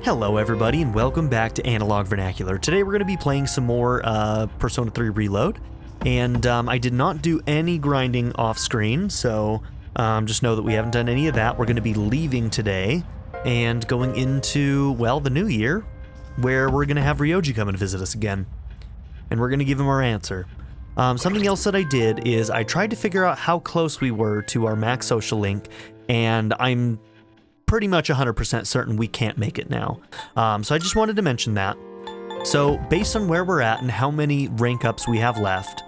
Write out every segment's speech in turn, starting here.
Hello everybody and welcome back to Analog Vernacular. Today we're going to be playing some more Persona 3 Reload, and I did not do any grinding off screen, so just know that we haven't done any of that. We're going to be leaving today and going into, well, the new year, where we're going to have Ryoji come and visit us again, and we're going to give him our answer. Something else that I did is I tried to figure out how close we were to our max social link, and I'm pretty much 100% certain we can't make it now. So I just wanted to mention that. So based on where we're at and how many rank ups we have left,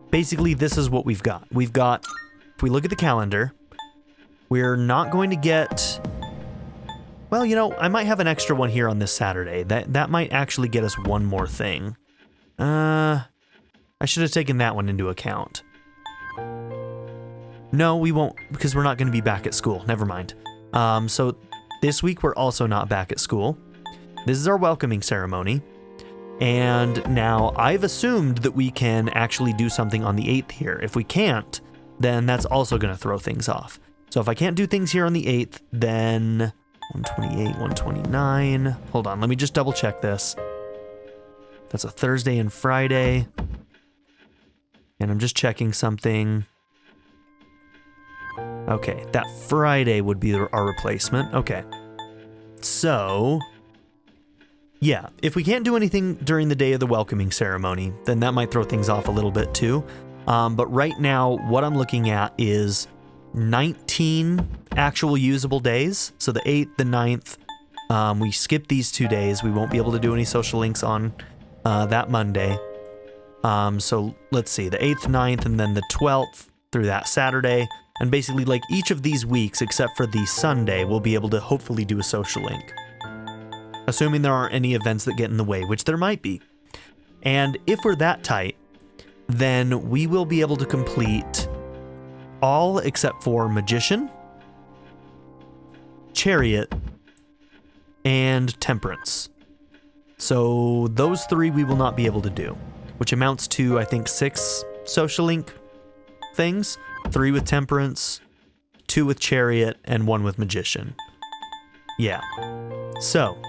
basically this is what we've got. We've got, if we look at the calendar, we're not going to get, well, you know, I might have an extra one here on this Saturday. That might actually get us one more thing. I should have taken that one into account. No, we won't, because we're not going to be back at school. Never mind. So this week we're also not back at school. This is our welcoming ceremony. And now I've assumed that we can actually do something on the 8th here. If we can't, then that's also going to throw things off. So if I can't do things here on the 8th, then 128, 129. Hold on, let me just double check this. That's a Thursday and Friday. And I'm just checking something. Okay, that Friday would be our replacement. Okay. So, yeah, if we can't do anything during the day of the welcoming ceremony, then that might throw things off a little bit too. But right now, what I'm looking at is 19 actual usable days. So the 8th, the 9th, we skip these 2 days. We won't be able to do any social links on that Monday. So let's see, the 8th, 9th, and then the 12th through that Saturday. And basically, like, each of these weeks, except for the Sunday, we'll be able to hopefully do a social link. Assuming there aren't any events that get in the way, which there might be. And if we're that tight, then we will be able to complete all except for Magician, Chariot, and Temperance. So those 3 we will not be able to do, which amounts to, I think, 6 social link things. 3 with Temperance, 2 with Chariot, and 1 with Magician. Yeah. So,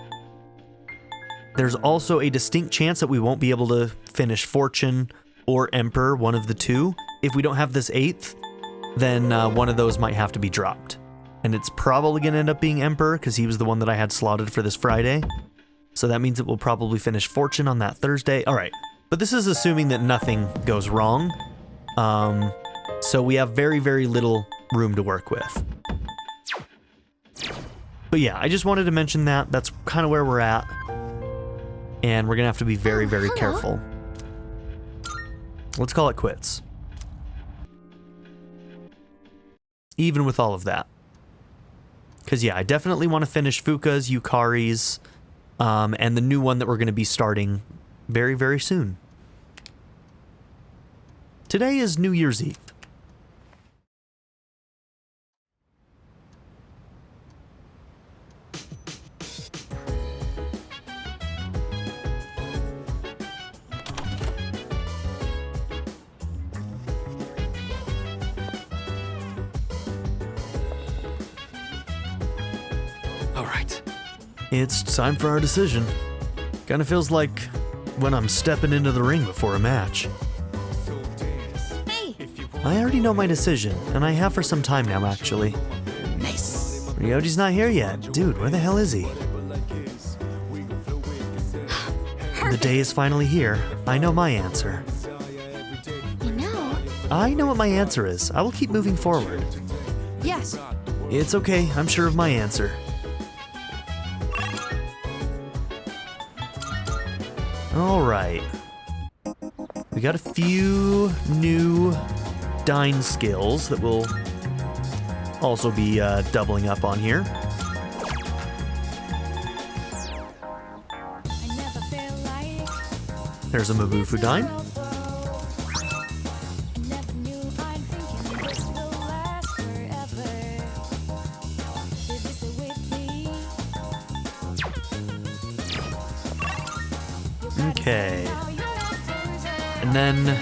there's also a distinct chance that we won't be able to finish Fortune or Emperor, one of the 2. If we don't have this 8th, then one of those might have to be dropped. And it's probably going to end up being Emperor, because he was the one that I had slotted for this Friday. So that means that we'll probably finish Fortune on that Thursday. Alright, but this is assuming that nothing goes wrong. So we have very, very little room to work with. But yeah, I just wanted to mention that. That's kind of where we're at. And we're going to have to be very, very careful. Let's call it quits. Even with all of that. Because yeah, I definitely want to finish Fuka's, Yukari's, and the new one that we're going to be starting very, very soon. Today is New Year's Eve. It's time for our decision. Kinda feels like when I'm stepping into the ring before a match. Hey! I already know my decision, and I have for some time now, actually. Nice! Ryoji's not here yet. Dude, where the hell is he? The day is finally here. I know my answer. You know? I know what my answer is. I will keep moving forward. Yes. It's okay, I'm sure of my answer. Alright. We got a few new Dine skills that we'll also be doubling up on here. There's a Mabufu Dine. Okay. And then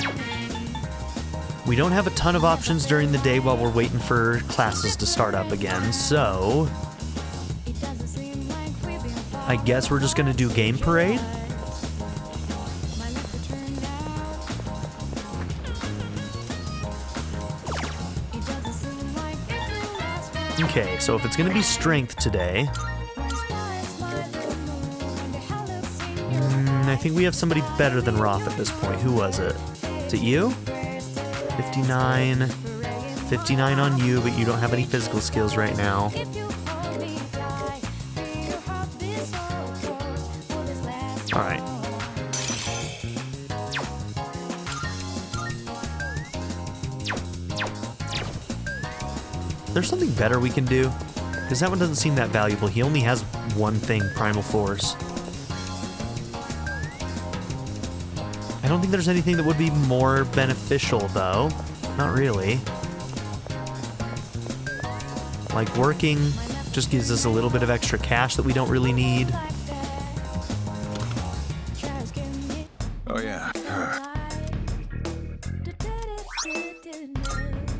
we don't have a ton of options during the day while we're waiting for classes to start up again, so I guess we're just gonna do game parade. Okay, so if it's gonna be strength today, I think we have somebody better than Roth at this point. Who was it? Is it you? 59. 59 on you, but you don't have any physical skills right now. Alright. There's something better we can do? Because that one doesn't seem that valuable. He only has one thing, Primal Force. I don't think there's anything that would be more beneficial, though. Not really. Like, working just gives us a little bit of extra cash that we don't really need. Oh, yeah.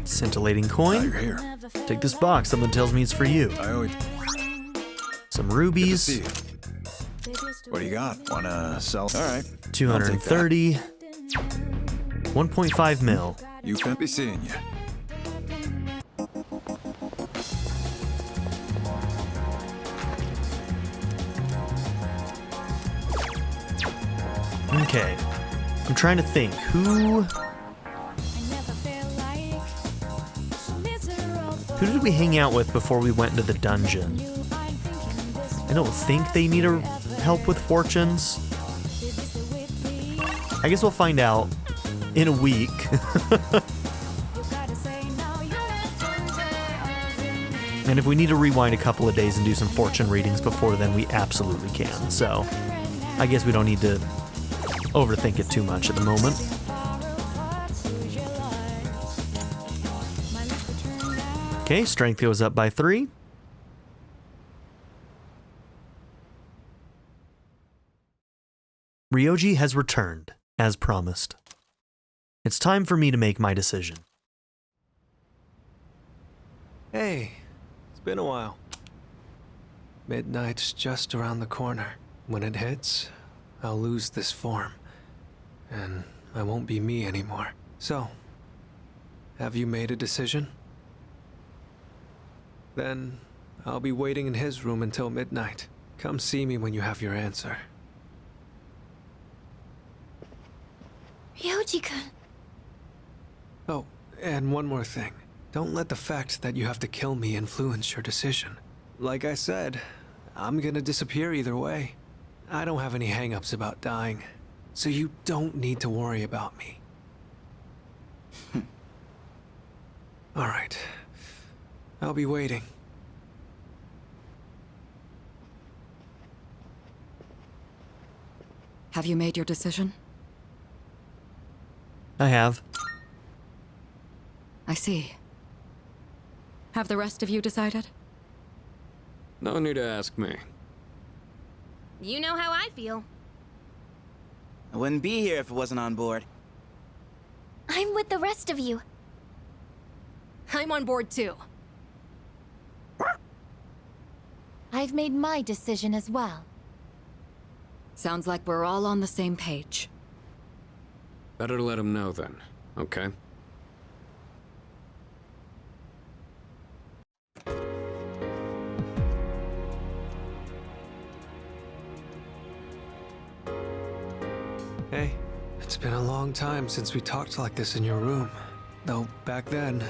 Scintillating coin. You're here. Take this box. Something tells me it's for you. I always Some good to rubies. see you. What do you got? Wanna sell? All right. 230. 1.5 mil. You can't be seeing you. Okay. I'm trying to think. Who did we hang out with before we went into the dungeon? I don't think they need help with fortunes. I guess we'll find out in a week. And if we need to rewind a couple of days and do some fortune readings before then, we absolutely can. So I guess we don't need to overthink it too much at the moment. Okay, strength goes up by 3. Ryoji has returned, as promised. It's time for me to make my decision. Hey, it's been a while. Midnight's just around the corner. When it hits, I'll lose this form, and I won't be me anymore. So, have you made a decision? Then I'll be waiting in his room until midnight. Come see me when you have your answer. Ryoji-kun. Oh, and one more thing. Don't let the fact that you have to kill me influence your decision. Like I said, I'm gonna disappear either way. I don't have any hang-ups about dying, so you don't need to worry about me. All right. I'll be waiting. Have you made your decision? I have. I see. Have the rest of you decided? No need to ask me. You know how I feel. I wouldn't be here if it wasn't on board. I'm with the rest of you. I'm on board too. I've made my decision as well. Sounds like we're all on the same page. Better let him know then, okay? Hey, it's been a long time since we talked like this in your room. Though back then,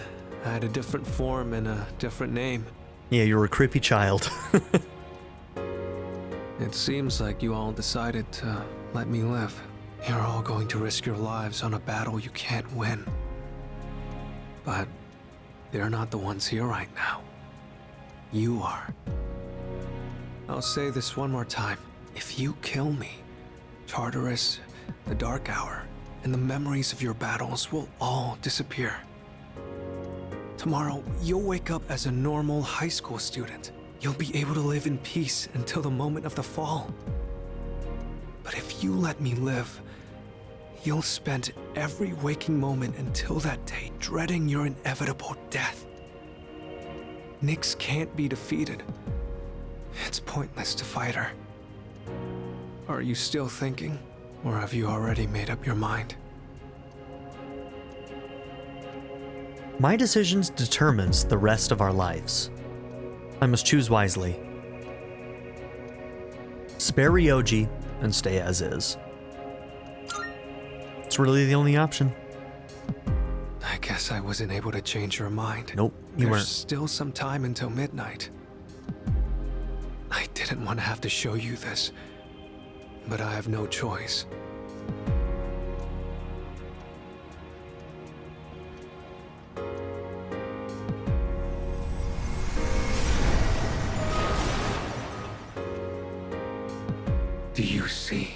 I had a different form and a different name. Yeah, you were a creepy child. It seems like you all decided to let me live. You're all going to risk your lives on a battle you can't win. But they're not the ones here right now. You are. I'll say this one more time. If you kill me, Tartarus, the Dark Hour, and the memories of your battles will all disappear. Tomorrow, you'll wake up as a normal high school student. You'll be able to live in peace until the moment of the fall. But if you let me live, you'll spend every waking moment until that day dreading your inevitable death. Nyx can't be defeated. It's pointless to fight her. Are you still thinking? Or have you already made up your mind? My decisions determines the rest of our lives. I must choose wisely. Spare Ryoji and stay as is. It's really the only option. I guess I wasn't able to change your mind. Nope, you There's weren't. still some time until midnight. I didn't want to have to show you this, but I have no choice. Do you see?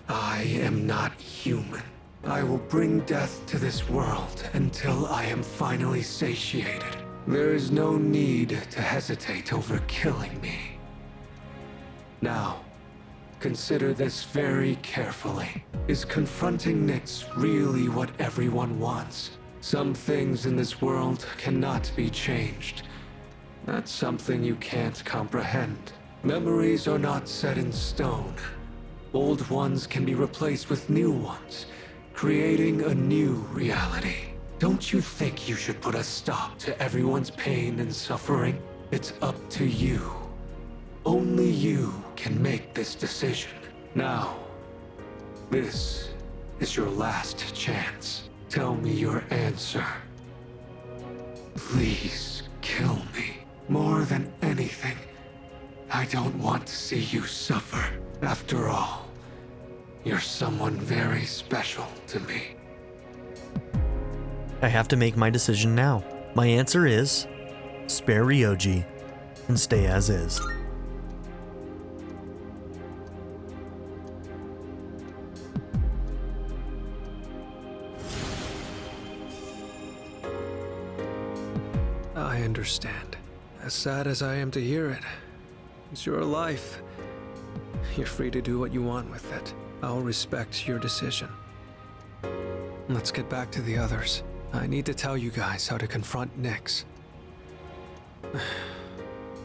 I am not human. I will bring death to this world until I am finally satiated. There is no need to hesitate over killing me. Now, consider this very carefully. Is confronting Nyx really what everyone wants? Some things in this world cannot be changed. That's something you can't comprehend. Memories are not set in stone. Old ones can be replaced with new ones, creating a new reality. Don't you think you should put a stop to everyone's pain and suffering? It's up to you. Only you can make this decision. Now, this is your last chance. Tell me your answer. Please kill me. More than anything, I don't want to see you suffer. After all, you're someone very special to me. I have to make my decision now. My answer is spare Ryoji and stay as is. I understand. As sad as I am to hear it, it's your life. You're free to do what you want with it. I'll respect your decision. Let's get back to the others. I need to tell you guys how to confront Nyx.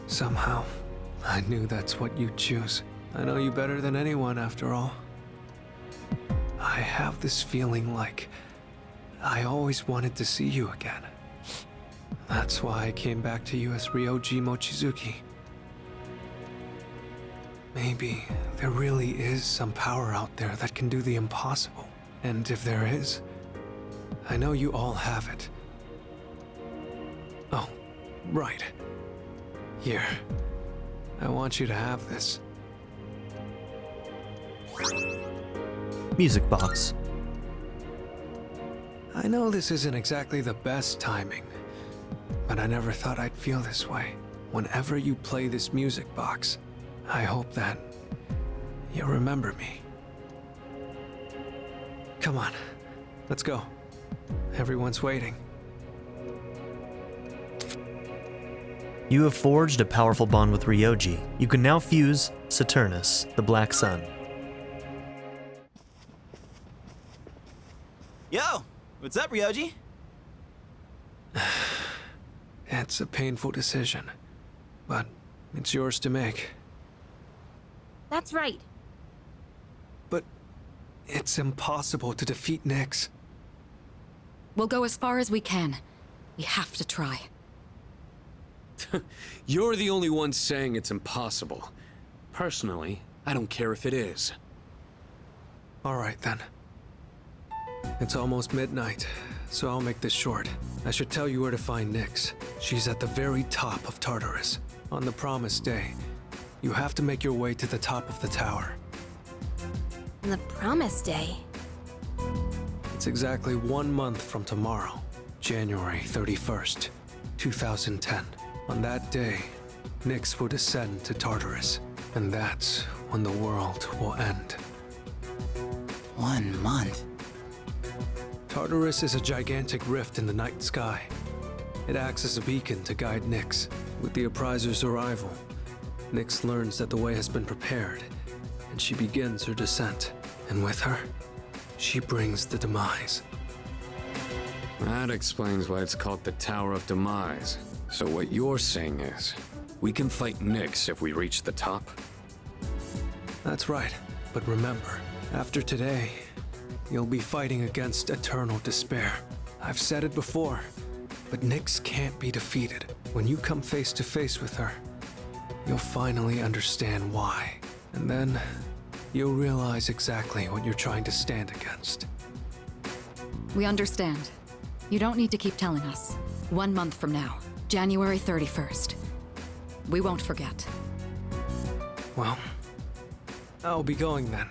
Somehow, I knew that's what you'd choose. I know you better than anyone, after all. I have this feeling like I always wanted to see you again. That's why I came back to you as Ryoji Mochizuki. Maybe there really is some power out there that can do the impossible. And if there is, I know you all have it. Oh, right. Here. I want you to have this. Music box. I know this isn't exactly the best timing, but I never thought I'd feel this way. Whenever you play this music box, I hope that you remember me. Come on, let's go. Everyone's waiting. You have forged a powerful bond with Ryoji. You can now fuse Saturnus, the Black Sun. Yo, what's up, Ryoji? It's a painful decision, but it's yours to make. That's right. But it's impossible to defeat Nyx. We'll go as far as we can. We have to try. You're the only one saying it's impossible. Personally, I don't care if it is. All right, then. It's almost midnight, so I'll make this short. I should tell you where to find Nyx. She's at the very top of Tartarus. On the promised day, you have to make your way to the top of the tower. On the promised day. It's exactly 1 month from tomorrow, January 31st, 2010. On that day, Nyx will descend to Tartarus, and that's when the world will end. 1 month. Tartarus is a gigantic rift in the night sky. It acts as a beacon to guide Nyx. With the Appriser's arrival, Nyx learns that the way has been prepared, and she begins her descent. And with her, she brings the demise. That explains why it's called the Tower of Demise. So what you're saying is, we can fight Nyx if we reach the top? That's right. But remember, after today, you'll be fighting against eternal despair. I've said it before, but Nyx can't be defeated. When you come face to face with her, you'll finally understand why. And then, you'll realize exactly what you're trying to stand against. We understand. You don't need to keep telling us. 1 month from now, January 31st. We won't forget. Well, I'll be going then.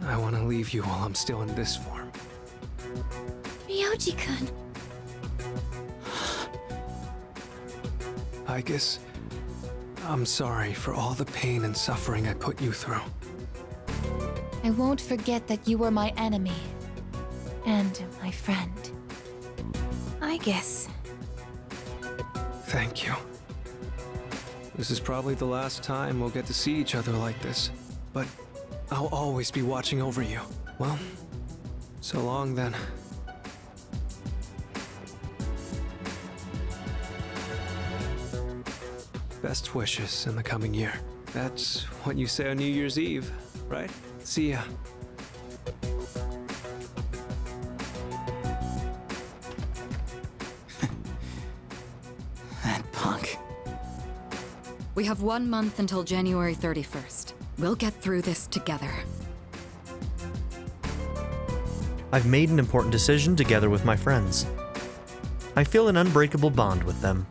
I want to leave you while I'm still in this form. Ryoji-kun. I guess I'm sorry for all the pain and suffering I put you through. I won't forget that you were my enemy. And my friend. I guess. Thank you. This is probably the last time we'll get to see each other like this, but I'll always be watching over you. Well, so long then. Best wishes in the coming year. That's what you say on New Year's Eve, right? See ya. That punk. We have 1 month until January 31st. We'll get through this together. I've made an important decision together with my friends. I feel an unbreakable bond with them.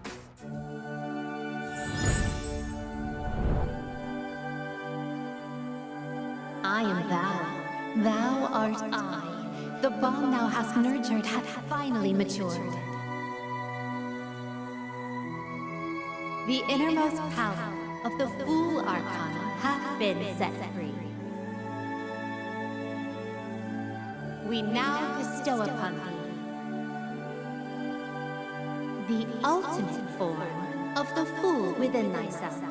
I am thou. Thou art I. The bond thou hast nurtured hath finally matured. The innermost power of the Fool Arcana hath been set free. We now bestow upon thee the ultimate form of the Fool within thyself.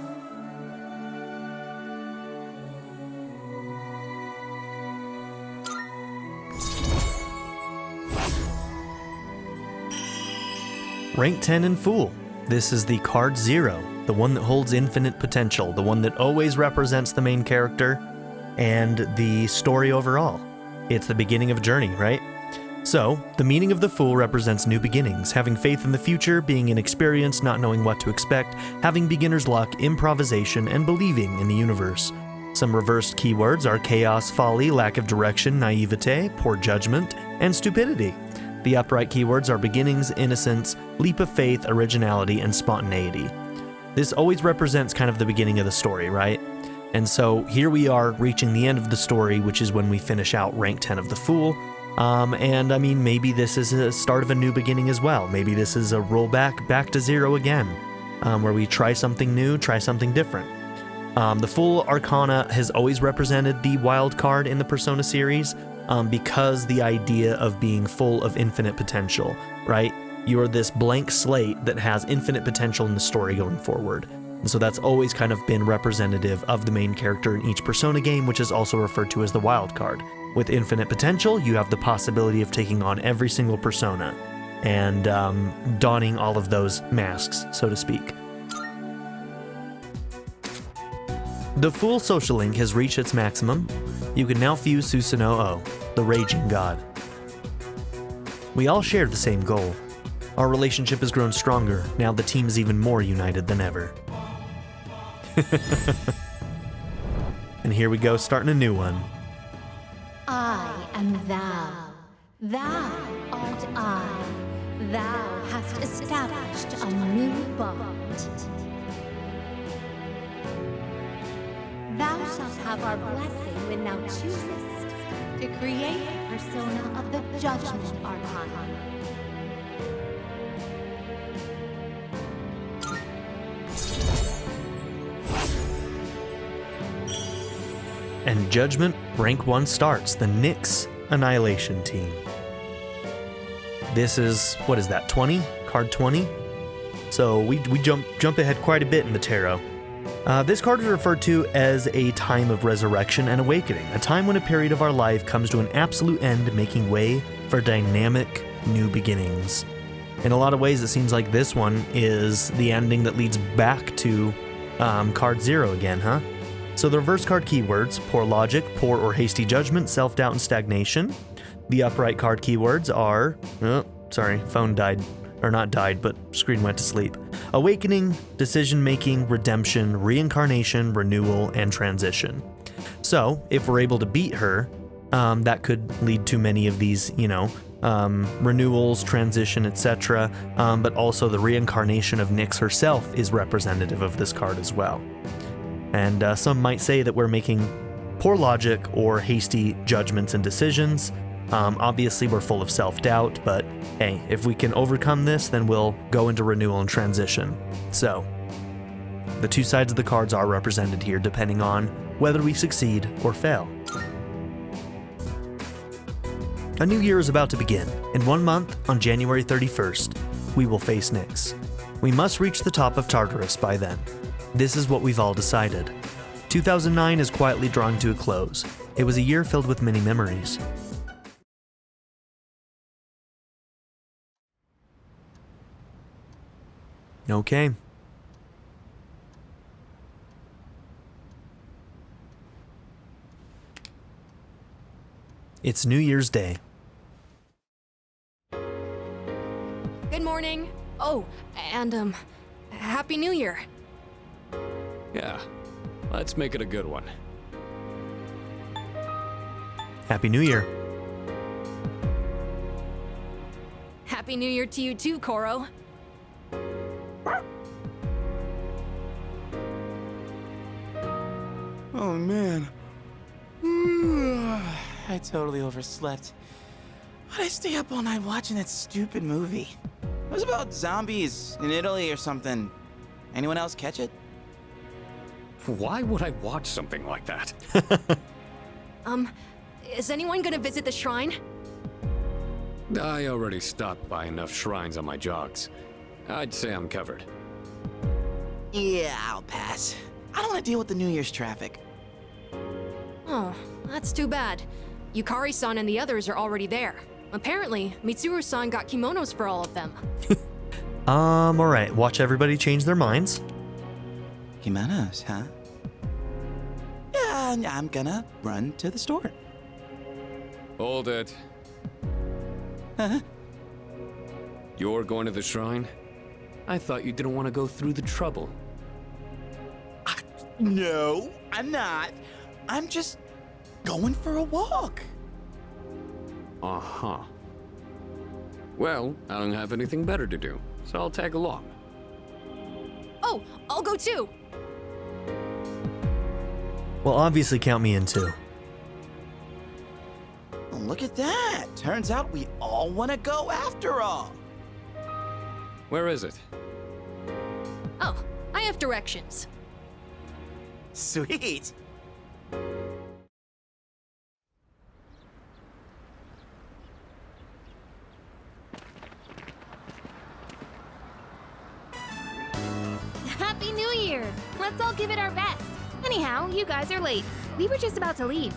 Rank 10 and Fool. This is the card 0, the one that holds infinite potential, the one that always represents the main character and the story overall. It's the beginning of a journey, right? So, the meaning of the Fool represents new beginnings, having faith in the future, being inexperienced, not knowing what to expect, having beginner's luck, improvisation, and believing in the universe. Some reversed keywords are chaos, folly, lack of direction, naivete, poor judgment, and stupidity. The upright keywords are beginnings, innocence, leap of faith, originality, and spontaneity. This always represents kind of the beginning of the story, right? And so here we are reaching the end of the story, which is when we finish out rank 10 of the Fool. And I mean, maybe this is a start of a new beginning as well. Maybe this is a rollback back to 0 again, where we try something new, try something different. The Fool Arcana has always represented the wild card in the Persona series, because the idea of being full of infinite potential, right? You're this blank slate that has infinite potential in the story going forward. And so that's always kind of been representative of the main character in each Persona game, which is also referred to as the wild card. With infinite potential, you have the possibility of taking on every single Persona and donning all of those masks, so to speak. The Fool social link has reached its maximum. You can now fuse Susanoo, the Raging God. We all share the same goal. Our relationship has grown stronger, now the team is even more united than ever. And here we go, starting a new one. I am thou. Thou art I. Thou hast established a new bond. Thou shalt have our blessing when thou choosest to create a persona of the Judgment Arcana. And Judgment rank 1 starts, the Nyx Annihilation team. This is, what is that, 20? Card 20? So we jump ahead quite a bit in the tarot. This card is referred to as a time of resurrection and awakening, a time when a period of our life comes to an absolute end, making way for dynamic new beginnings. In a lot of ways, it seems like this one is the ending that leads back to card 0 again, huh? So the reverse card keywords: poor logic, poor or hasty judgment, self-doubt, and stagnation. The upright card keywords are, phone died. Or not died, but screen went to sleep. Awakening, decision-making, redemption, reincarnation, renewal, and transition. So, if we're able to beat her, that could lead to many of these, renewals, transition, etc. But also the reincarnation of Nyx herself is representative of this card as well. And some might say that we're making poor logic or hasty judgments and decisions. Obviously, we're full of self-doubt, but hey, if we can overcome this, then we'll go into renewal and transition. So, the two sides of the cards are represented here, depending on whether we succeed or fail. A new year is about to begin. In 1 month, on January 31st, we will face Nyx. We must reach the top of Tartarus by then. This is what we've all decided. 2009 is quietly drawing to a close. It was a year filled with many memories. Okay. It's New Year's Day. Good morning. Oh, and Happy New Year. Yeah, let's make it a good one. Happy New Year. Happy New Year to you too, Koro. Oh man. I totally overslept. Why'd I stay up all night watching that stupid movie? It was about zombies in Italy or something. Anyone else catch it? Why would I watch something like that? Is anyone gonna visit the shrine? I already stopped by enough shrines on my jogs. I'd say I'm covered. Yeah, I'll pass. I don't want to deal with the New Year's traffic. Oh, that's too bad. Yukari-san and the others are already there. Apparently, Mitsuru-san got kimonos for all of them. Alright, watch everybody change their minds. Kimonos, huh? Yeah, I'm gonna run to the store. Hold it. Huh? You're going to the shrine? I thought you didn't want to go through the trouble. No, I'm not. I'm just going for a walk. Uh-huh. Well, I don't have anything better to do, so I'll tag along. Oh, I'll go too. Well, obviously count me in too. Well, look at that. Turns out we all want to go after all. Where is it? Oh, I have directions. Sweet. Happy New Year! Let's all give it our best. Anyhow, you guys are late. We were just about to leave.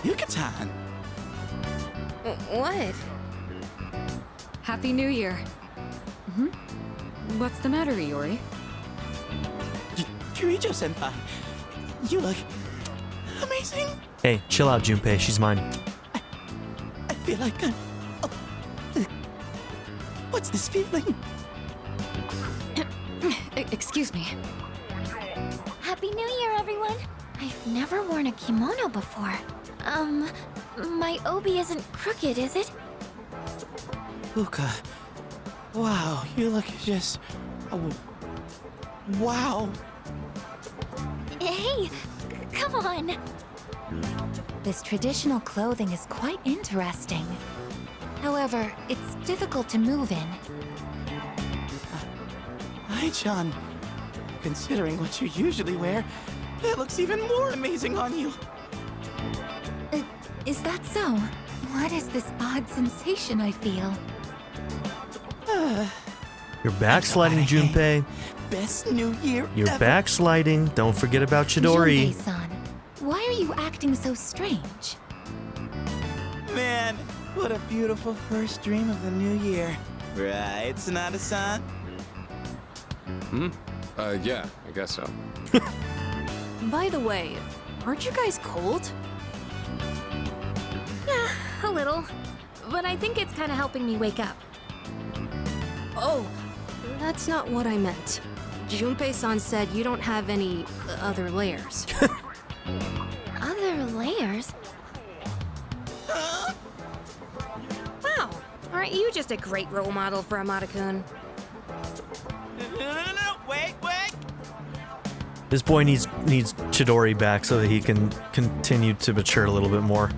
Yucatan. What? Happy New Year. What's the matter, Iori? Kirijo-senpai, you look amazing. Hey, chill out, Junpei. She's mine. I feel like I'm... Oh. What's this feeling? Excuse me. Happy New Year, everyone! I've never worn a kimono before. My obi isn't crooked, is it? Uka, wow, you look just... Oh, wow. Hey, come on! This traditional clothing is quite interesting. However, it's difficult to move in. Ai-chan, considering what you usually wear, that looks even more amazing on you. Is that so? What is this odd sensation I feel? You're backsliding, Junpei. Best New Year You're ever. backsliding. Don't forget about Chidori. Junpei-san, why are you acting so strange? Man, what a beautiful first dream of the new year. Right, Sonata-san? Yeah, I guess so. By the way, aren't you guys cold? Yeah, a little. But I think it's kind of helping me wake up. Oh, that's not what I meant. Junpei-san said you don't have any other layers. Other layers? Wow, aren't you just a great role model for Amada-kun? No, wait. This boy needs Chidori back so that he can continue to mature a little bit more.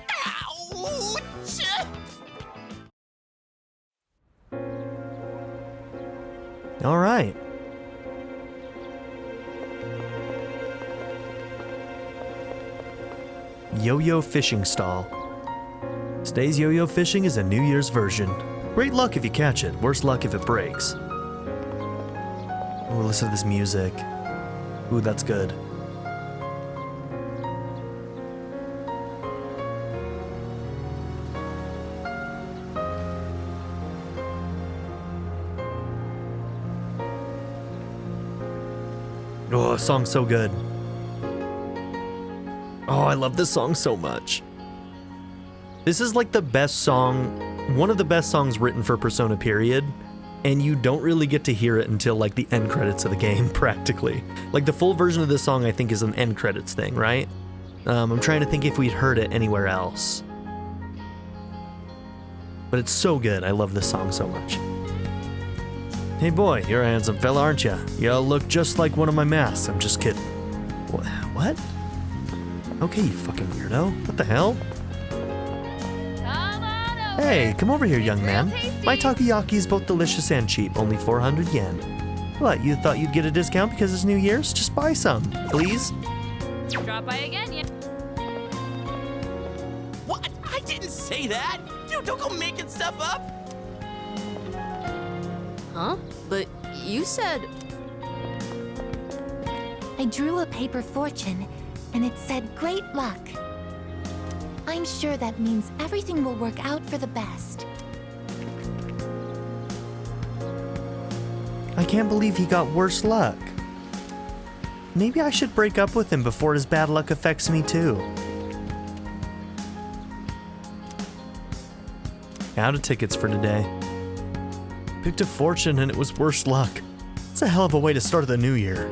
Ouch! All right. Yo-yo fishing stall. Today's yo-yo fishing is a New Year's version. Great luck if you catch it, worse luck if it breaks. Ooh, listen to this music. Ooh, that's good. Oh, this song's so good. Oh, I love this song so much. This is like the best song, one of the best songs written for Persona, period. And you don't really get to hear it until like the end credits of the game, practically. Like the full version of this song, I think, is an end credits thing, right? I'm trying to think if we'd heard it anywhere else. But it's so good. I love this song so much. Hey boy, you're a handsome fella, aren't ya? You look just like one of my masks. I'm just kidding. What? Okay, you fucking weirdo. What the hell? Hey, come over here, young man. My takoyaki is both delicious and cheap, only 400 yen. What, you thought you'd get a discount because it's New Year's? Just buy some, please. Drop by again, yeah. What? I didn't say that! Dude, don't go making stuff up! Huh? But you said... I drew a paper fortune, and it said great luck. I'm sure that means everything will work out for the best. I can't believe he got worse luck. Maybe I should break up with him before his bad luck affects me too. Out of tickets for today. Picked a fortune and it was worse luck. It's a hell of a way to start the new year.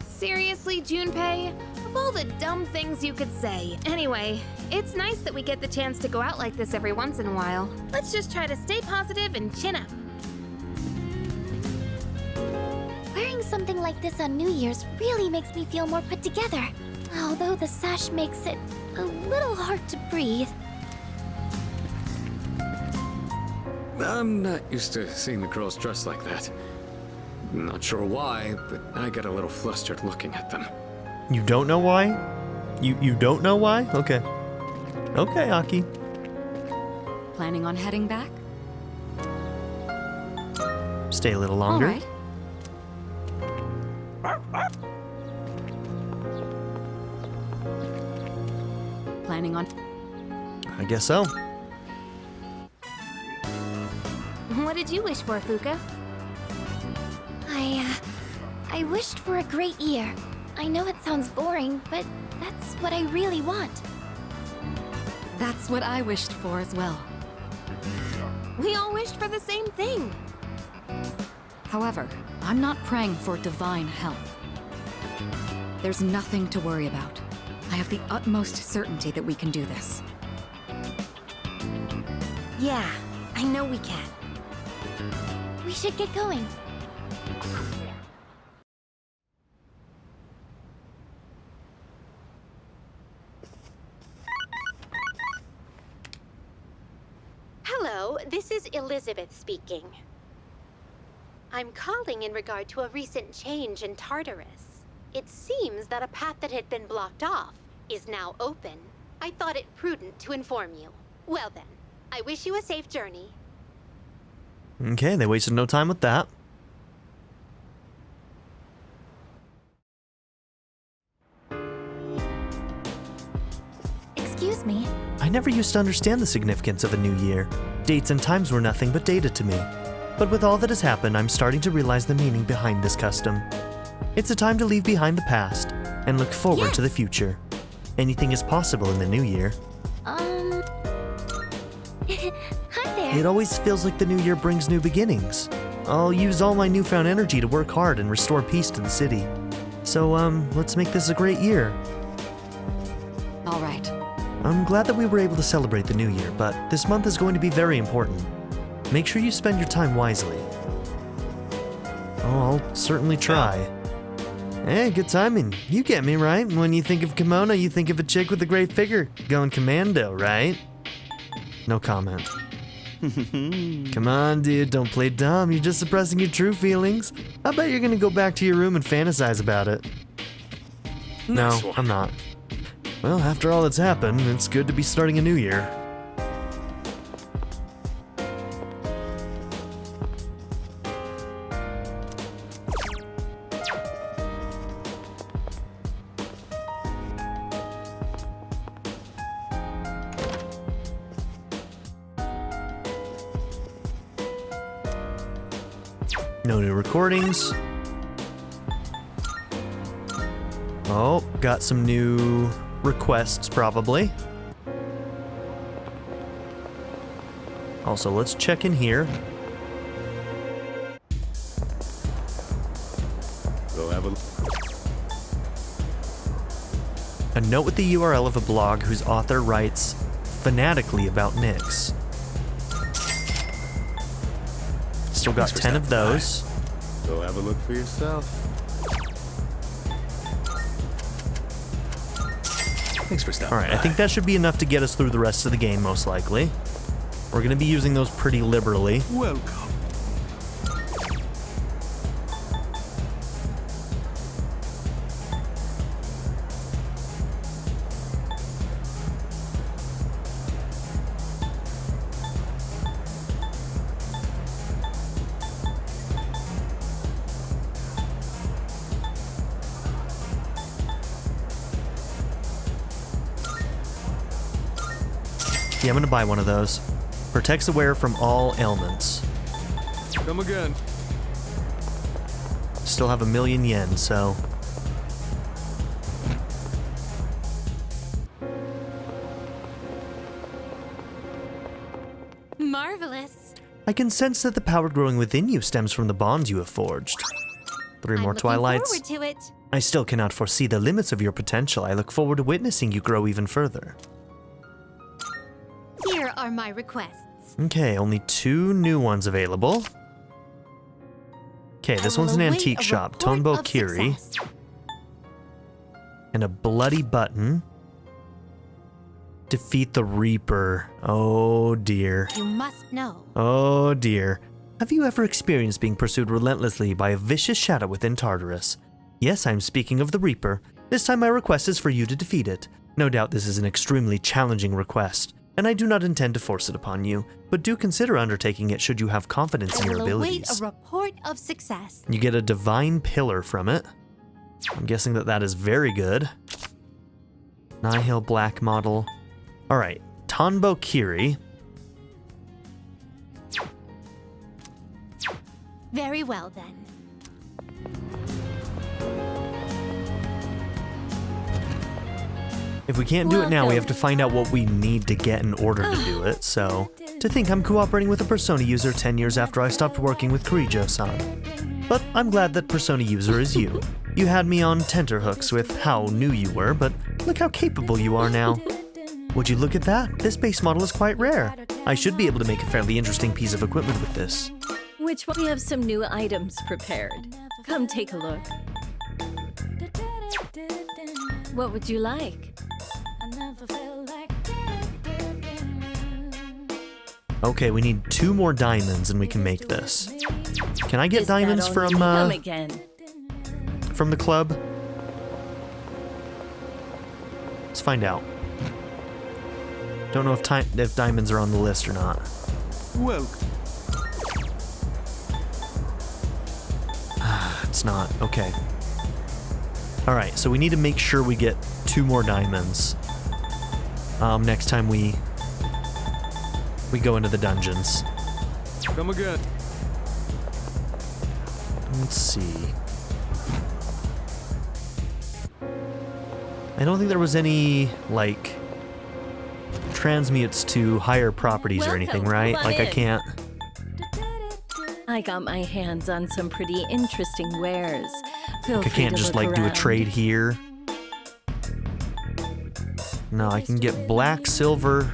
Seriously, Junpei? Of all the dumb things you could say. Anyway, it's nice that we get the chance to go out like this every once in a while. Let's just try to stay positive and chin up. Wearing something like this on New Year's really makes me feel more put together. Although the sash makes it a little hard to breathe. I'm not used to seeing the girls dressed like that. Not sure why, but I get a little flustered looking at them. You don't know why? You don't know why? Okay. Okay, Aki. Planning on heading back? Stay a little longer. All right. Planning on... I guess so. What did you wish for, Fuka? I wished for a great year. I know it sounds boring, but that's what I really want. That's what I wished for as well. We all wished for the same thing. However, I'm not praying for divine help. There's nothing to worry about. I have the utmost certainty that we can do this. Yeah, I know we can. We should get going. Hello, this is Elizabeth speaking. I'm calling in regard to a recent change in Tartarus. It seems that a path that had been blocked off is now open. I thought it prudent to inform you. Well then, I wish you a safe journey. Okay, they wasted no time with that. Excuse me. I never used to understand the significance of a new year. Dates and times were nothing but data to me. But with all that has happened, I'm starting to realize the meaning behind this custom. It's a time to leave behind the past and look forward to the future. Anything is possible in the new year. Hi there. It always feels like the new year brings new beginnings. I'll use all my newfound energy to work hard and restore peace to the city. So, let's make this a great year. All right. I'm glad that we were able to celebrate the new year, but this month is going to be very important. Make sure you spend your time wisely. Oh, I'll certainly try. Hey, good timing. You get me, right? When you think of kimono, you think of a chick with a great figure. Going commando, right? No comment. Come on, dude, don't play dumb. You're just suppressing your true feelings. I bet you're gonna go back to your room and fantasize about it. No, I'm not. Well, after all that's happened, it's good to be starting a new year. No new recordings. Oh, got some new requests probably. Also, let's check in here. Go have A note with the URL of a blog whose author writes fanatically about Nyx. Still got 10 of those. Go have a look for yourself. Thanks for stopping. Alright, I think that should be enough to get us through the rest of the game, most likely. We're going to be using those pretty liberally. Welcome. Yeah, I'm gonna buy one of those. Protects the wearer from all ailments. Come again. Still have 1,000,000 yen, so... Marvelous. I can sense that the power growing within you stems from the bonds you have forged. 3 more I'm looking twilights. forward to it. I still cannot foresee the limits of your potential. I look forward to witnessing you grow even further. Here are my requests. Okay, only 2 new ones available. Okay, this I one's will an await antique a shop. report Tonbo of Kiri. success. And a bloody button. Defeat the Reaper. Oh dear. You must know. Oh dear. Have you ever experienced being pursued relentlessly by a vicious shadow within Tartarus? Yes, I'm speaking of the Reaper. This time my request is for you to defeat it. No doubt this is an extremely challenging request, and I do not intend to force it upon you, but do consider undertaking it should you have confidence in I your will await abilities. a report of success. You get a divine pillar from it. I'm guessing that that is very good. Nihil Black model. Alright, Tonbo Kiri. Very well then. If we can't do it now, we have to find out what we need to get in order to do it, so... To think I'm cooperating with a Persona user 10 years after I stopped working with Kurijo-san. But I'm glad that Persona user is you. You had me on tenterhooks with how new you were, but look how capable you are now. Would you look at that? This base model is quite rare. I should be able to make a fairly interesting piece of equipment with this. Which one? We have some new items prepared. Come take a look. What would you like? Okay, we need 2 more diamonds and we can make this. Can I get Is that diamonds all from, you need? Come again. from the club? Let's find out. Don't know if diamonds are on the list or not. Welcome. It's not. Okay. Alright, so we need to make sure we get 2 more diamonds. next time we go into the dungeons. Come again. Let's see. I don't think there was any, like, transmutes to higher properties or anything, right? Welcome, come Like, I on in. can't... I got my hands on some pretty interesting wares. Feel I free can't to just, look like, do a around. trade here. No, I can get black, silver...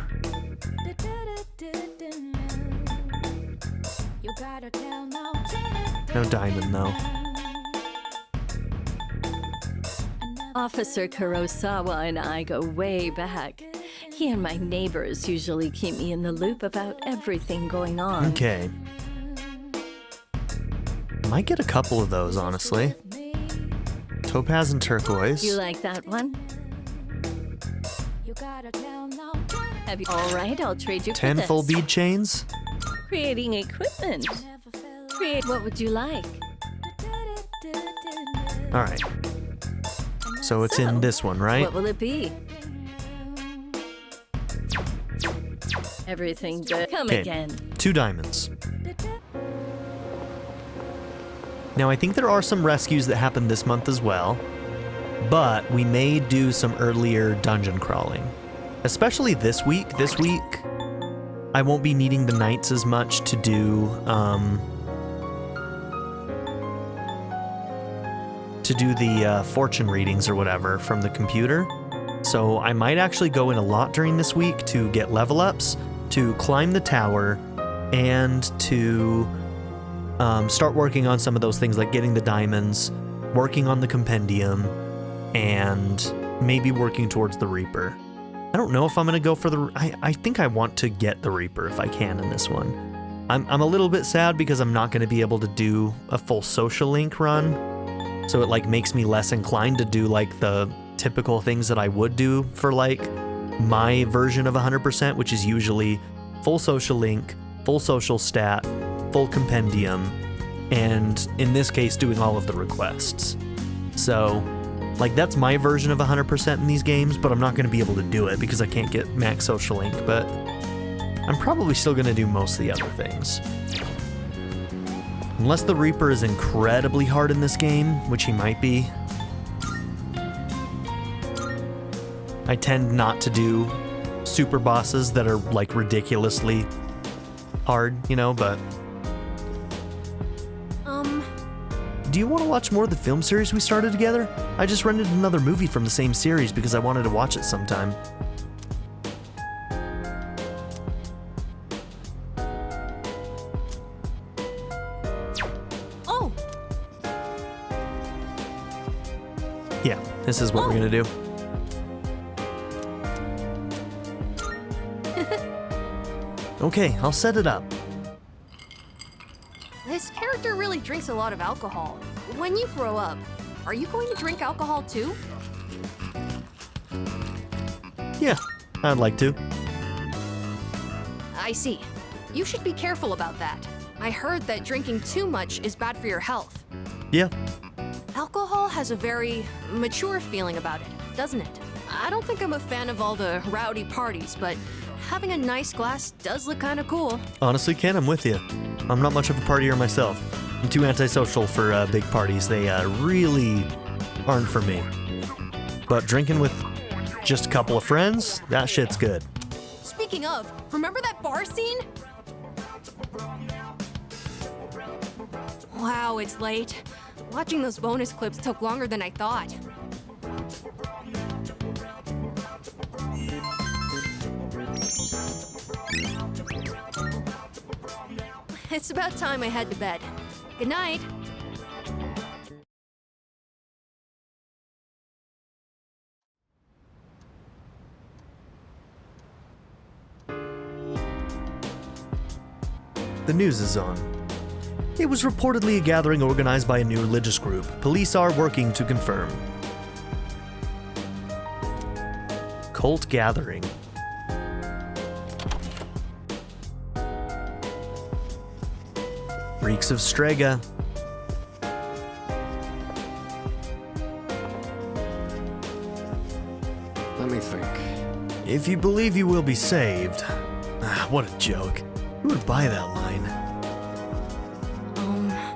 No diamond, though. Officer Kurosawa and I go way back. He and my neighbors usually keep me in the loop about everything going on. Okay. Might get a couple of those, honestly. Topaz and turquoise. You like that one? Have you? All right, I'll trade you 10 for this. full bead chains. Creating equipment. What would you like? All right. So it's in this one, right? What will it be? Everything good. Come Okay. again. 2 diamonds. Now, I think there are some rescues that happen this month as well, but we may do some earlier dungeon crawling. Especially this week. This week, I won't be needing the nights as much to do, the fortune readings or whatever from the computer. So I might actually go in a lot during this week to get level ups, to climb the tower, and to start working on some of those things like getting the diamonds, working on the compendium, and maybe working towards the Reaper. I don't know if I'm going to go for the... I think I want to get the Reaper if I can in this one. I'm a little bit sad because I'm not going to be able to do a full social link run. So it like makes me less inclined to do like the typical things that I would do for like my version of 100%, which is usually full social link, full social stat, full compendium, and in this case doing all of the requests. So like that's my version of 100% in these games, but I'm not going to be able to do it because I can't get max social link, but I'm probably still going to do most of the other things. Unless the Reaper is incredibly hard in this game, which he might be. I tend not to do super bosses that are like ridiculously hard, you know, but... Do you want to watch more of the film series we started together? I just rented another movie from the same series because I wanted to watch it sometime. Oh! Yeah, this is what we're gonna do. Okay, I'll set it up. This character really drinks a lot of alcohol. When you grow up, are you going to drink alcohol too? Yeah, I'd like to. I see. You should be careful about that. I heard that drinking too much is bad for your health. Yeah. Alcohol has a very mature feeling about it, doesn't it? I don't think I'm a fan of all the rowdy parties, but having a nice glass does look kind of cool. Honestly, Ken, I'm with you. I'm not much of a partier myself. I'm too antisocial for big parties. They really aren't for me. But drinking with just a couple of friends, that shit's good. Speaking of, remember that bar scene? Wow, it's late. Watching those bonus clips took longer than I thought. It's about time I head to bed. Good night. The news is on. It was reportedly a gathering organized by a new religious group. Police are working to confirm. Cult gathering. Reeks of Strega. Let me think. If you believe you will be saved. What a joke. Who would buy that line?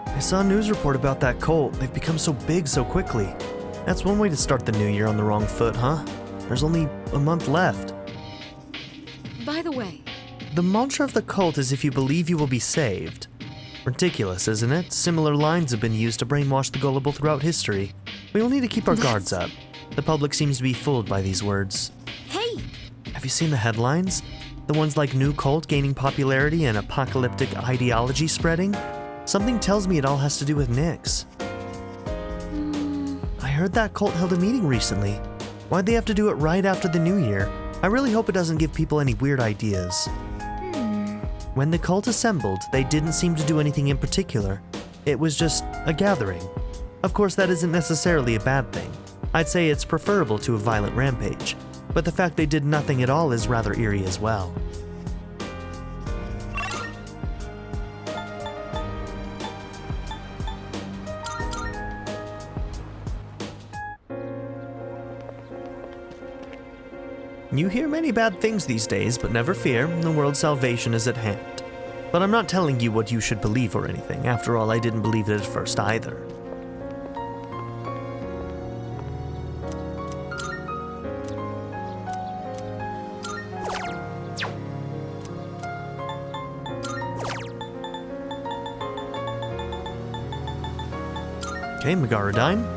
I saw a news report about that cult. They've become so big so quickly. That's one way to start the new year on the wrong foot, huh? There's only a month left. By the way, The mantra of the cult is if you believe you will be saved. Ridiculous, isn't it? Similar lines have been used to brainwash the gullible throughout history. We will need to keep our guards up. The public seems to be fooled by these words. hey! Have you seen the headlines? The ones like new cult gaining popularity and apocalyptic ideology spreading? Something tells me it all has to do with Nyx. I heard that cult held a meeting recently. Why'd they have to do it right after the new year? I really hope it doesn't give people any weird ideas. When the cult assembled, they didn't seem to do anything in particular. It was just a gathering. Of course, that isn't necessarily a bad thing. I'd say it's preferable to a violent rampage, but the fact they did nothing at all is rather eerie as well. You hear many bad things these days, but never fear, the world's salvation is at hand. But I'm not telling you what you should believe or anything. After all, I didn't believe it at first either. Okay, Megarodine.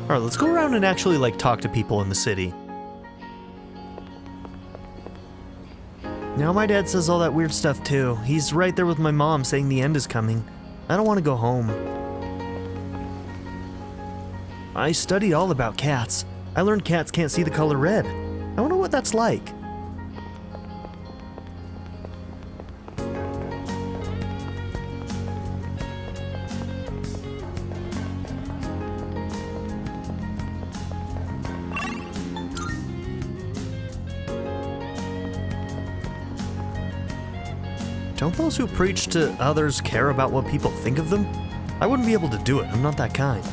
Alright, let's go around and actually, talk to people in the city. Now my dad says all that weird stuff too. He's right there with my mom saying the end is coming. I don't want to go home. I studied all about cats. I learned cats can't see the color red. I wonder what that's like. Don't those who preach to others care about what people think of them? I wouldn't be able to do it, I'm not that kind.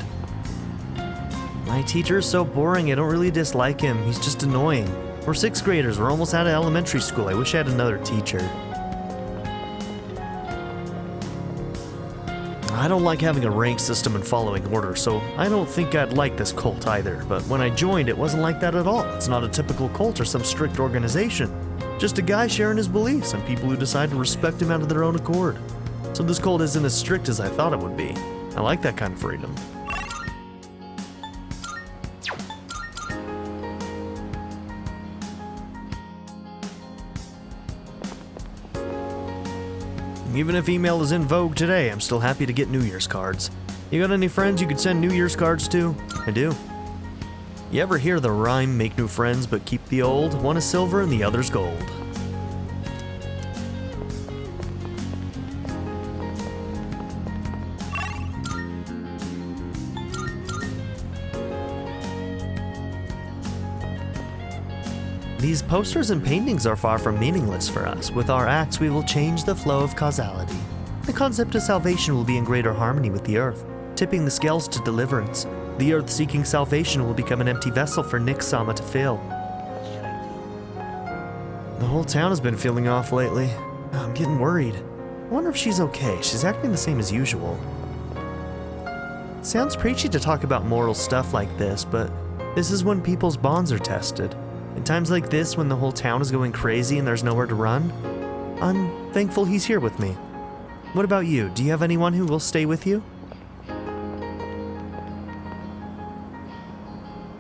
My teacher is so boring, I don't really dislike him, he's just annoying. We're 6th graders, we're almost out of elementary school, I wish I had another teacher. I don't like having a rank system and following orders, so I don't think I'd like this cult either, but when I joined it wasn't like that at all. It's not a typical cult or some strict organization. Just a guy sharing his beliefs and people who decide to respect him out of their own accord. So this cult isn't as strict as I thought it would be. I like that kind of freedom. Even if email is in vogue today, I'm still happy to get New Year's cards. You got any friends you could send New Year's cards to? I do. You ever hear the rhyme, make new friends but keep the old? One is silver and the other's gold. These posters and paintings are far from meaningless for us. With our acts, we will change the flow of causality. The concept of salvation will be in greater harmony with the earth, tipping the scales to deliverance. The earth seeking salvation will become an empty vessel for Nyx-sama to fill. The whole town has been feeling off lately. I'm getting worried. I wonder if she's okay. She's acting the same as usual. It sounds preachy to talk about moral stuff like this, but this is when people's bonds are tested. In times like this, when the whole town is going crazy and there's nowhere to run, I'm thankful he's here with me. What about you? Do you have anyone who will stay with you?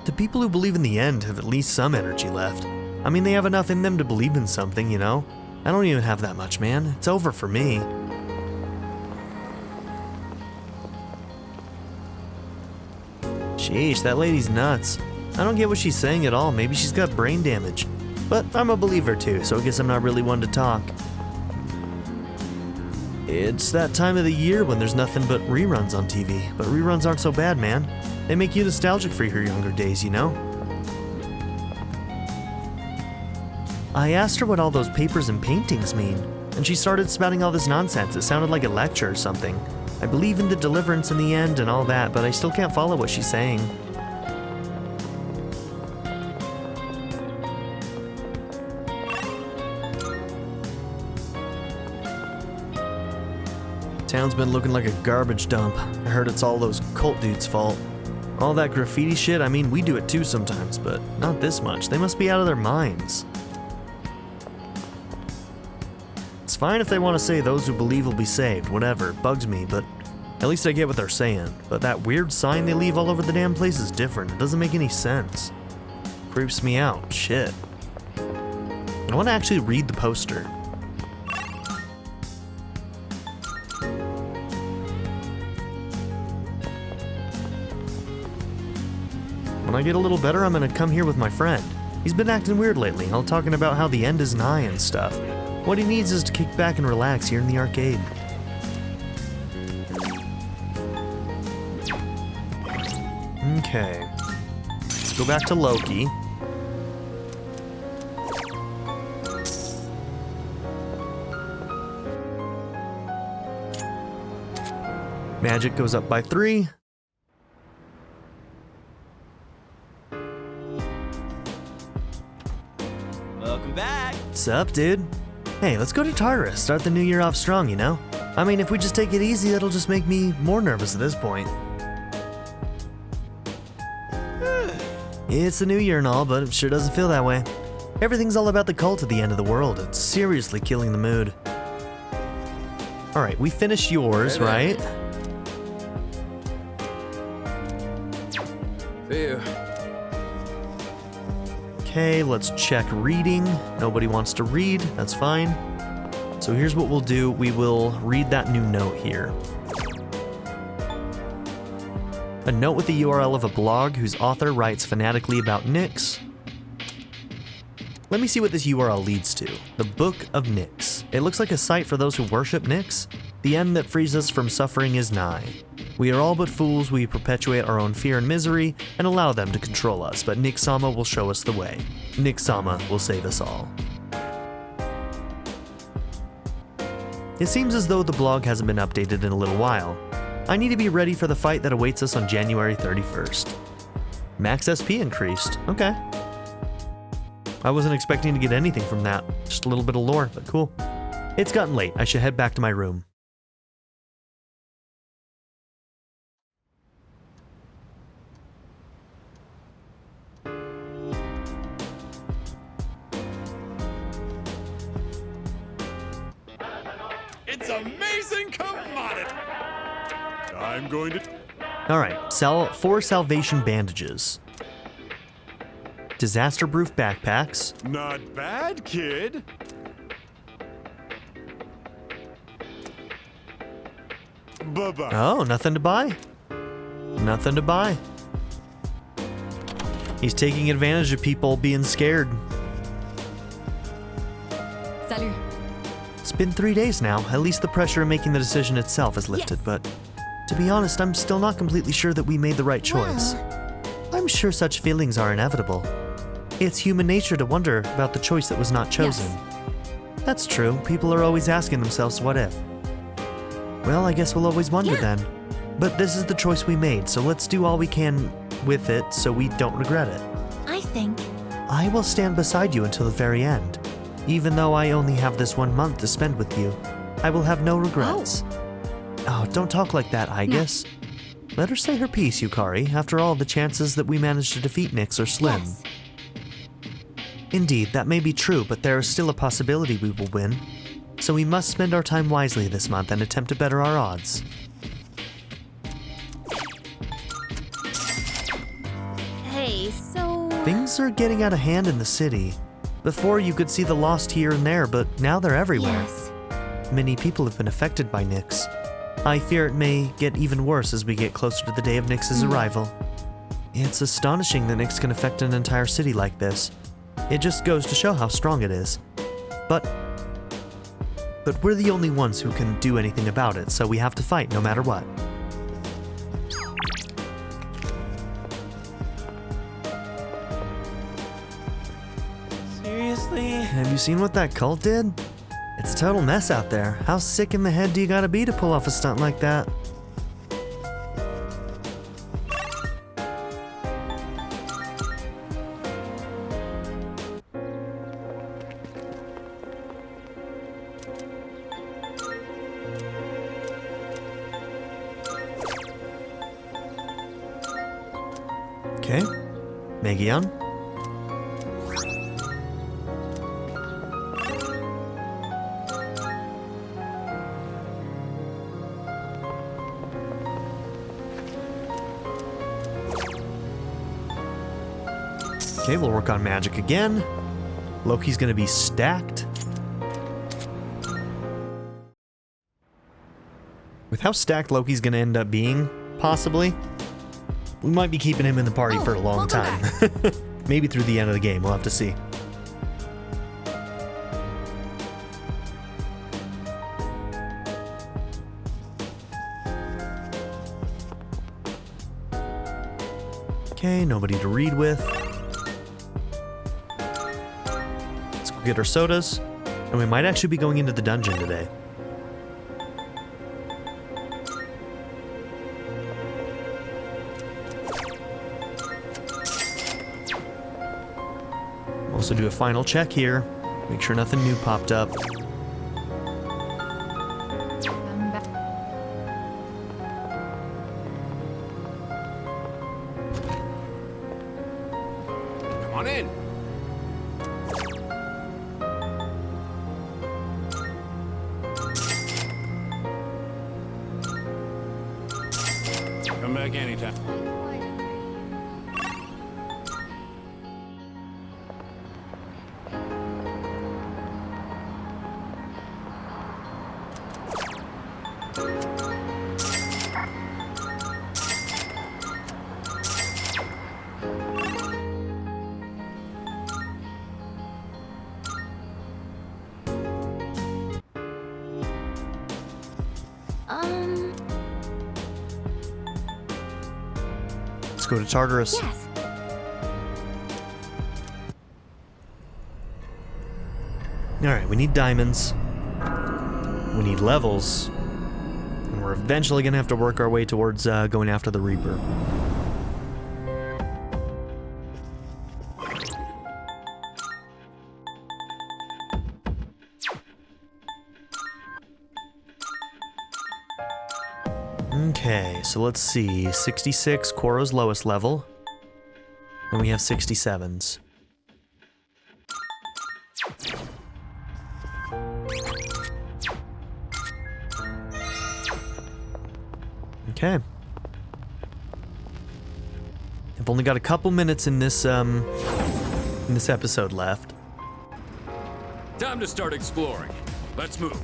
The people who believe in the end have at least some energy left. I mean, they have enough in them to believe in something, you know? I don't even have that much, man. It's over for me. Sheesh, that lady's nuts. I don't get what she's saying at all. Maybe she's got brain damage. But I'm a believer too, so I guess I'm not really one to talk. It's that time of the year when there's nothing but reruns on TV. But reruns aren't so bad, man. They make you nostalgic for your younger days, you know? I asked her what all those papers and paintings mean, and she started spouting all this nonsense. It sounded like a lecture or something. I believe in the deliverance in the end and all that, but I still can't follow what she's saying. Town's been looking like a garbage dump. I heard it's all those cult dudes' fault. All that graffiti shit, I mean, we do it too sometimes, but not this much. They must be out of their minds. It's fine if they want to say those who believe will be saved, whatever, it bugs me, but at least I get what they're saying. But that weird sign they leave all over the damn place is different. It doesn't make any sense. Creeps me out, shit. I want to actually read the poster. When I get a little better, I'm gonna come here with my friend. He's been acting weird lately, all talking about how the end is nigh and stuff. What he needs is to kick back and relax here in the arcade. Okay. Let's go back to Loki. Magic goes up by 3. Welcome back. What's up, dude? Hey, let's go to Tartarus, start the new year off strong, you know? I mean, if we just take it easy, that'll just make me more nervous at this point. It's the new year and all, but it sure doesn't feel that way. Everything's all about the cult at the end of the world. It's seriously killing the mood. Alright, we finished yours, right? See you. Okay, let's check reading. Nobody wants to read, that's fine. So here's what we'll do. We will read that new note here. A note with the URL of a blog whose author writes fanatically about Nyx. Let me see what this URL leads to. The Book of Nyx. It looks like a site for those who worship Nyx. The end that frees us from suffering is nigh. We are all but fools, we perpetuate our own fear and misery, and allow them to control us, but Nyx-sama will show us the way. Nyx-sama will save us all. It seems as though the blog hasn't been updated in a little while. I need to be ready for the fight that awaits us on January 31st. Max SP increased, okay. I wasn't expecting to get anything from that, just a little bit of lore, but cool. It's gotten late, I should head back to my room. It's amazing commodity. I'm going to... Alright, sell 4 salvation bandages. Disaster-proof backpacks. Not bad, kid. Bye-bye. Oh, nothing to buy? Nothing to buy. He's taking advantage of people being scared. Salut. It's been 3 days now. At least the pressure of making the decision itself is lifted, but to be honest, I'm still not completely sure that we made the right choice. I'm sure such feelings are inevitable. It's human nature to wonder about the choice that was not chosen. That's true. People are always asking themselves, what if? Well, I guess we'll always wonder then. But this is the choice we made, so let's do all we can with it so we don't regret it. I think... I will stand beside you until the very end. Even though I only have this 1 month to spend with you, I will have no regrets. Oh, don't talk like that, Aegis. Let her say her piece, Yukari. After all, the chances that we manage to defeat Nyx are slim. Yes. Indeed, that may be true, but there is still a possibility we will win. So we must spend our time wisely this month and attempt to better our odds. Hey, so... Things are getting out of hand in the city. Before, you could see the lost here and there, but now they're everywhere. Yes. Many people have been affected by Nyx. I fear it may get even worse as we get closer to the day of Nyx's arrival. It's astonishing that Nyx can affect an entire city like this. It just goes to show how strong it is. But we're the only ones who can do anything about it, so we have to fight no matter what. Seriously? Have you seen what that cult did? It's a total mess out there. How sick in the head do you gotta be to pull off a stunt like that? Okay. Megion. Okay, we'll work on magic again. Loki's gonna be stacked. With how stacked Loki's gonna end up being, possibly, we might be keeping him in the party for a long time. Maybe through the end of the game, we'll have to see. Okay, nobody to read with. Let's go get our sodas. And we might actually be going into the dungeon today. Also do a final check here. Make sure nothing new popped up. Come on in. Come back anytime. Let's go to Tartarus. Yes. Alright, we need diamonds. We need levels. And we're eventually gonna have to work our way towards going after the Reaper. Okay, so let's see. 66, Koro's lowest level. And we have 67s. Okay. I've only got a couple minutes in this episode left. Time to start exploring. Let's move.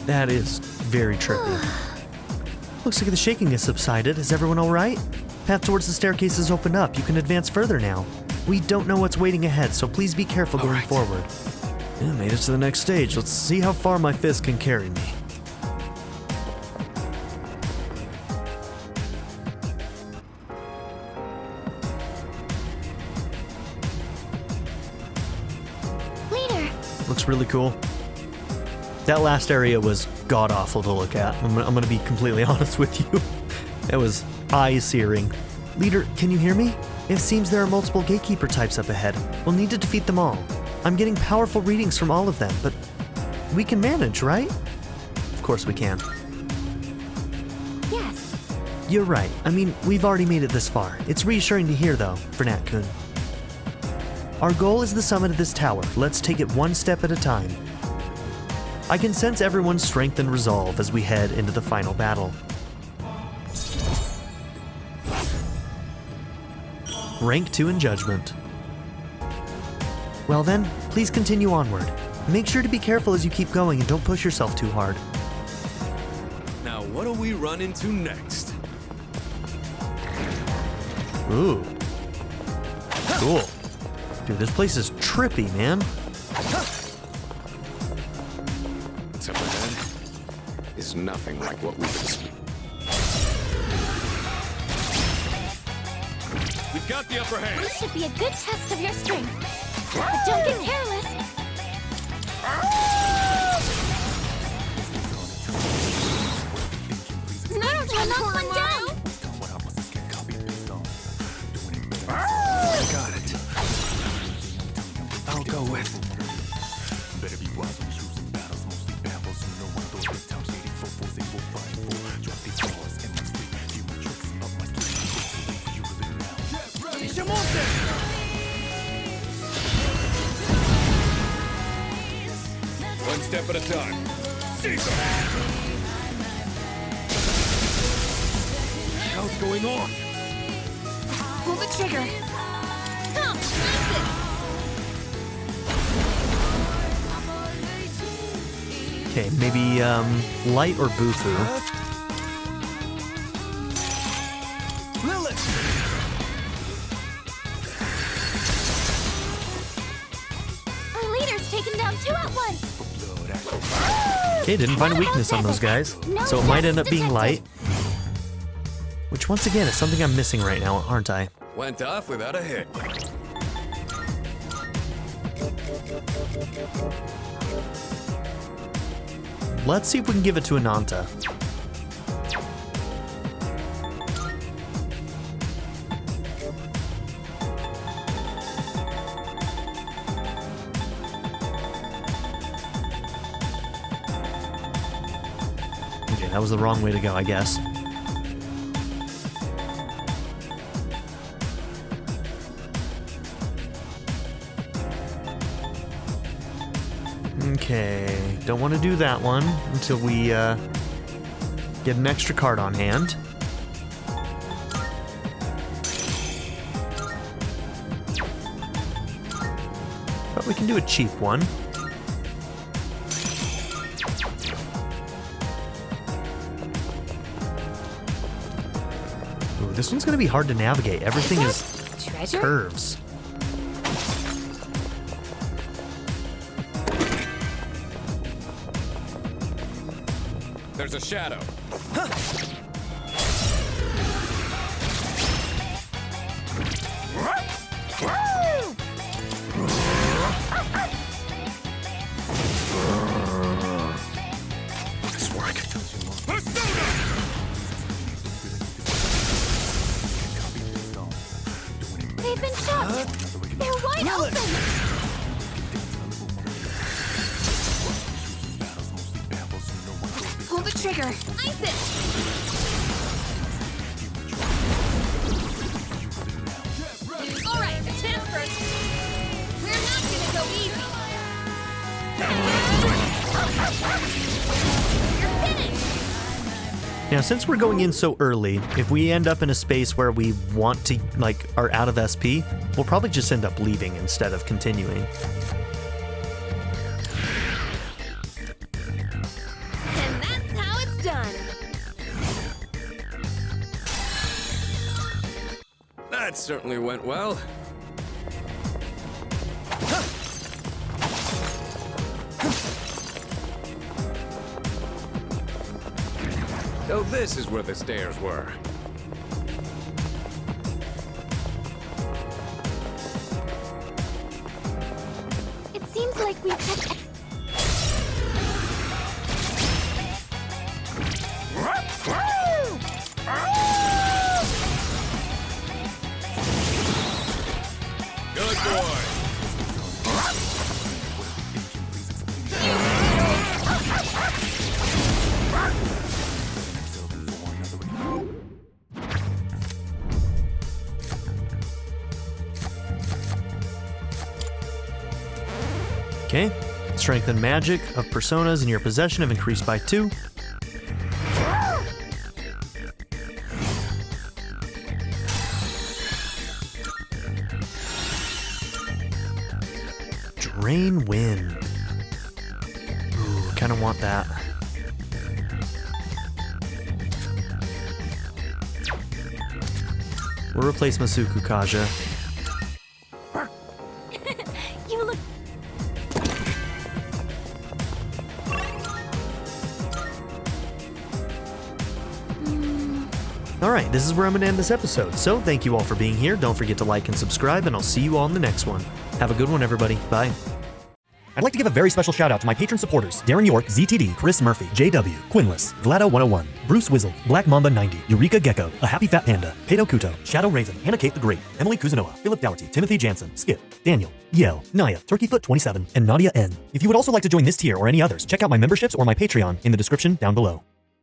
That is very trippy. Looks like the shaking has subsided. Is everyone all right? Path towards the staircase is opened up. You can advance further now. We don't know what's waiting ahead, so please be careful going forward. Yeah, made it to the next stage. Let's see how far my fist can carry me. Leader. Looks really cool. That last area was god-awful to look at. I'm gonna be completely honest with you. It was eye-searing. Leader, can you hear me? It seems there are multiple gatekeeper types up ahead. We'll need to defeat them all. I'm getting powerful readings from all of them, but we can manage, right? Of course we can. Yes. You're right. I mean, we've already made it this far. It's reassuring to hear, though, for Nat-kun. Our goal is the summit of this tower. Let's take it one step at a time. I can sense everyone's strength and resolve as we head into the final battle. Rank 2 in Judgment. Well then, please continue onward. Make sure to be careful as you keep going and don't push yourself too hard. Now, what do we run into next? Ooh. Cool. Dude, this place is trippy, man. What's up ahead is nothing like what we expected. We've got the upper hand. This should be a good test of your strength. But don't get careless. knock one down! Got it. I'll go with. One step at a time. What's going on? Pull the trigger. Come, Okay, maybe light or Bufu. Our leader's taken down 2 at once! Okay, didn't find a weakness on those guys, so it might end up being light. Which, once again, is something I'm missing right now, aren't I? Went off without a hit. Let's see if we can give it to Ananta. Okay, that was the wrong way to go, I guess. Okay, don't want to do that one until we get an extra card on hand. But we can do a cheap one. Ooh, this one's going to be hard to navigate. Everything is Treasure? curves. There's a shadow. This work. They've been shot! They're wide open! Pull the trigger! Ice it! Alright, a chance first! We're not gonna go easy! You're finished! Now, since we're going in so early, if we end up in a space where we want to, like, are out of SP, we'll probably just end up leaving instead of continuing. And that's how it's done! That certainly went well. So this is where the stairs were. It seems like we've kept... Good boy. Okay, strength and magic of personas in your possession have increased by 2. Drain wind. Ooh, kind of want that. We'll replace Masuku Kaja. You look... Alright, this is where I'm going to end this episode. So, thank you all for being here. Don't forget to like and subscribe, and I'll see you all in the next one. Have a good one, everybody. Bye. I'd like to give a very special shout out to my patron supporters: Darren York, ZTD, Chris Murphy, JW, Quinless, Vlado101, Bruce Wizzle, Black Mamba 90, Eureka Gecko, A Happy Fat Panda, Peto Kuto, Shadow Raven, Hannah Kate the Great, Emily Kuzanoa, Philip Dougherty, Timothy Jansen, Skip, Daniel, Yale, Naya, Turkeyfoot27, and Nadia N. If you would also like to join this tier or any others, check out my memberships or my Patreon in the description down below.